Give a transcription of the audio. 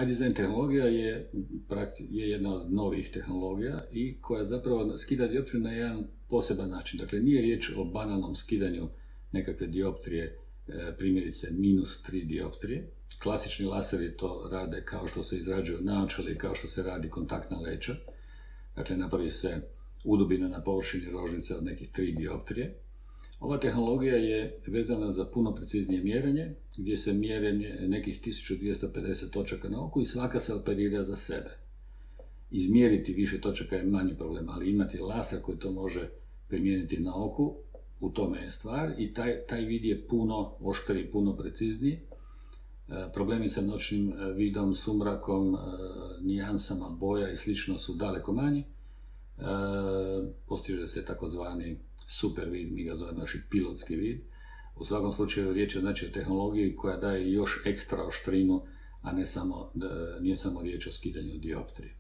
iDesign tehnologija je jedna od novih tehnologija i koja zapravo skida dioptriju na jedan poseban način. Dakle, nije riječ o banalnom skidanju nekakve dioptrije, primjerice -3 dioptrije. Klasični laseri to rade kao što se izrađuju naočale, kao što se radi kontaktna leća. Dakle, napravi se udubina na površini rožnice od nekih 3 dioptrije. Ova tehnologija je vezana za puno preciznije mjerenje, gdje se mjere nekih 1250 točaka na oku i svaka se operira za sebe. Izmjeriti više točaka je manji problem, ali imati laser koji to može primijeniti na oku, u tome je stvar i taj vid je puno oštriji, puno precizniji. Problemi sa noćnim vidom, sumrakom, nijansama, boja i slično su daleko manji. Postiže se takozvani super vid, mi ga zovemo još i pilotski vid. U svakom slučaju riječ je znači o tehnologiji koja daje još ekstra oštrinu, a nije samo riječ o skidanju dioptrije.